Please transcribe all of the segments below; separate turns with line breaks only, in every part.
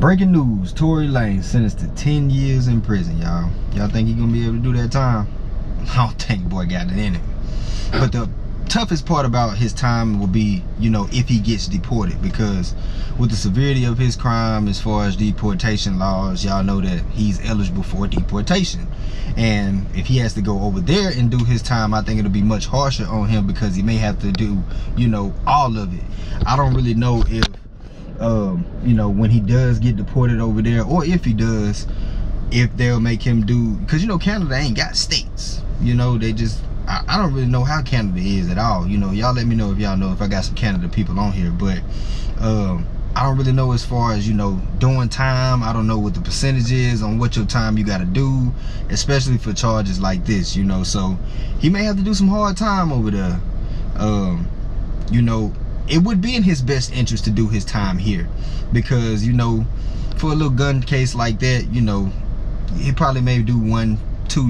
Breaking news, Tory Lanez sentenced to 10 years in prison, y'all. Y'all think he gonna be able to do that time? I don't think boy got it in him. But the toughest part about his time will be, you know, if he gets deported, because with the severity of his crime as far as deportation laws, y'all know that he's eligible for deportation. And if he has to go over there and do his time, I think it'll be much harsher on him, because he may have to do, you know, all of it. I don't really know if you know, when he does get deported over there, or if he does, if they'll make him do, because you know Canada ain't got states, you know, they just, I don't really know how Canada is at all, you know. Y'all let me know if y'all know, if I got some Canada people on here. But I don't really know as far as, you know, doing time. I don't know what the percentage is on what your time you got to do, especially for charges like this, you know. So he may have to do some hard time over there. You know, it would be in his best interest to do his time here, because, you know, for a little gun case like that, you know, he probably may do 1-2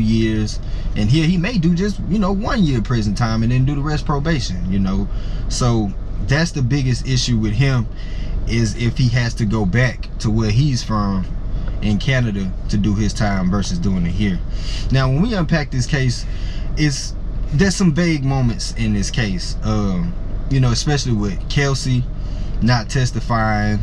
years, and here he may do just, you know, 1 year prison time and then do the rest probation, you know. So that's the biggest issue with him, is if he has to go back to where he's from in Canada to do his time versus doing it here. Now, when we unpack this case, there's some vague moments in this case, you know, especially with Kelsey not testifying,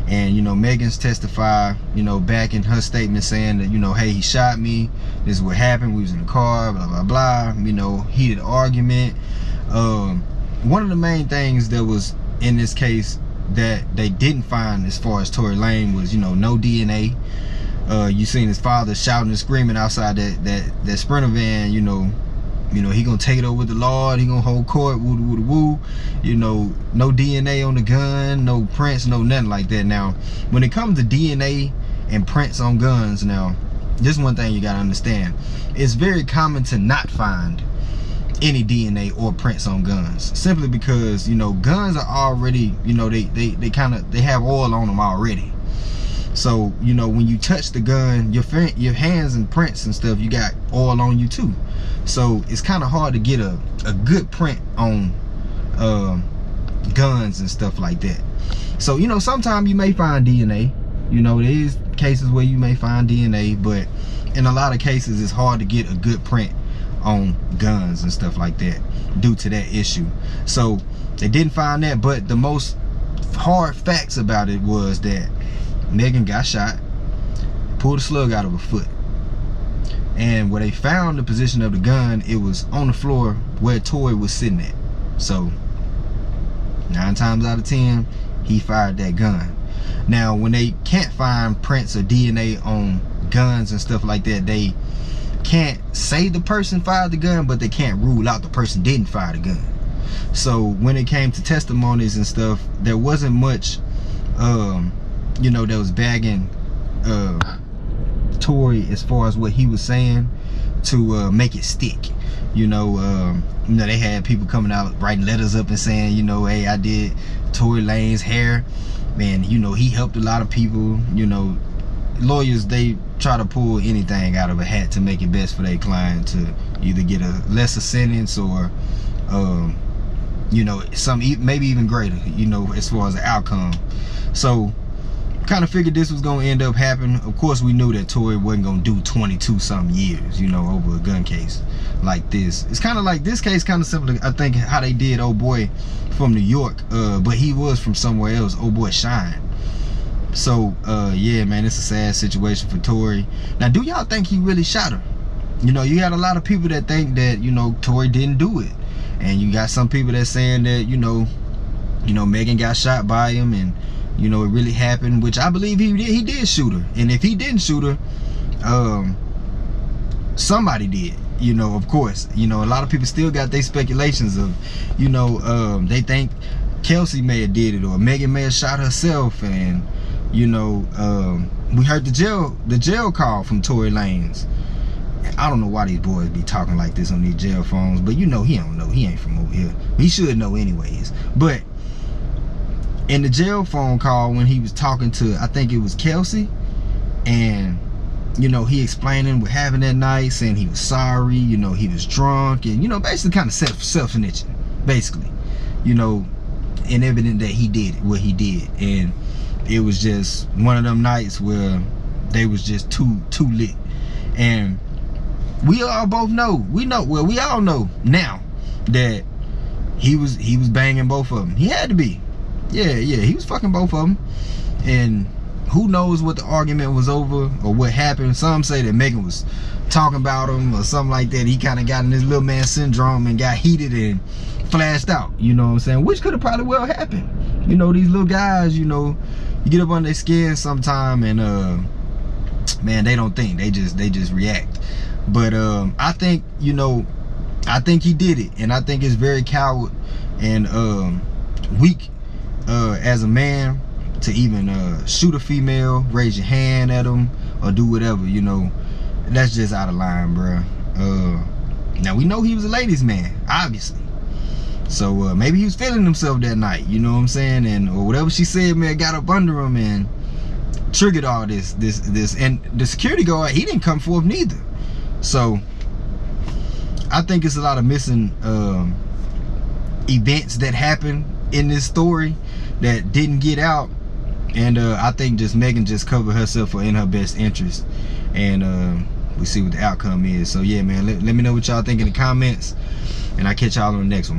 and, you know, Megan's testify, you know, back in her statement saying that, you know, hey, he shot me, this is what happened, we was in the car, blah blah blah, you know, heated argument. One of the main things that was in this case that they didn't find as far as Tory Lanez was, you know, no DNA. You seen his father shouting and screaming outside that Sprinter van, you know, he gonna take it over with the Lord, he gonna hold court, woo woo woo. You know, no DNA on the gun, no prints, no nothing like that. Now, when it comes to DNA and prints on guns, now, this is one thing you gotta understand. It's very common to not find any DNA or prints on guns, simply because, you know, guns are already, you know, they have oil on them already. So, you know, when you touch the gun, your hands and prints and stuff, you got oil on you too. So it's kind of hard to get a good print on guns and stuff like that. So, you know, sometimes you may find DNA. You know, there is cases where you may find DNA, but in a lot of cases it's hard to get a good print on guns and stuff like that due to that issue. So they didn't find that, but the most hard facts about it was that Megan got shot, pulled a slug out of her foot, and where they found the position of the gun, it was on the floor where Torey was sitting at. So 9 times out of 10 he fired that gun. Now, when they can't find prints or DNA on guns and stuff like that, they can't say the person fired the gun, but they can't rule out the person didn't fire the gun. So when it came to testimonies and stuff, there wasn't much you know, that was bagging Torey as far as what he was saying to make it stick. You know, they had people coming out writing letters up and saying, you know, hey, I did Tory Lanez's hair, man, you know, he helped a lot of people. You know, lawyers, they try to pull anything out of a hat to make it best for their client to either get a lesser sentence or you know, some maybe even greater, you know, as far as the outcome. So kind of figured this was gonna end up happening. Of course, we knew that Tory wasn't gonna do 22 something years, you know, over a gun case like this. It's kind of like this case, kind of similar, I think, how they did old boy from New York, but he was from somewhere else, old boy Shine. So yeah, man, it's a sad situation for Tory. Now, do y'all think he really shot her? You know, you got a lot of people that think that, you know, Tory didn't do it, and you got some people that saying that, you know, Megan got shot by him, and you know, it really happened, which I believe he did shoot her. And if he didn't shoot her, somebody did, you know, of course. You know, a lot of people still got their speculations of, you know, they think Kelsey may have did it, or Megan may have shot herself. And, you know, we heard the jail call from Tory Lanez. I don't know why these boys be talking like this on these jail phones, but you know, he don't know, he ain't from over here. He should know anyways. But in the jail phone call, when he was talking to, I think it was Kelsey, and, you know, he explaining what happened that night, saying he was sorry, you know, he was drunk, and, you know, basically kind of self-snitching, basically, you know, and evident that he did what he did. And it was just one of them nights where they was just too lit. And we all both know, we all know now that he was banging both of them. He had to be. Yeah, he was fucking both of them. And who knows what the argument was over or what happened. Some say that Megan was talking about him or something like that. He kind of got in this little man syndrome and got heated and flashed out, you know what I'm saying? Which could have probably well happened. You know, these little guys, you know, you get up on their skin sometime and man, they don't think, they just react. But I think, you know, I think he did it, and I think it's very coward and weak as a man to even shoot a female, raise your hand at them, or do whatever, you know. That's just out of line, bro. Now we know he was a ladies' man, obviously. So maybe he was feeling himself that night, you know what I'm saying? And or whatever she said, man, got up under him and triggered all this. And the security guard, he didn't come forth neither. So I think it's a lot of missing events that happened in this story that didn't get out. And I think just Megan just covered herself for in her best interest. And we see what the outcome is. So yeah, man, let me know what y'all think in the comments, and I'll catch y'all on the next one, man.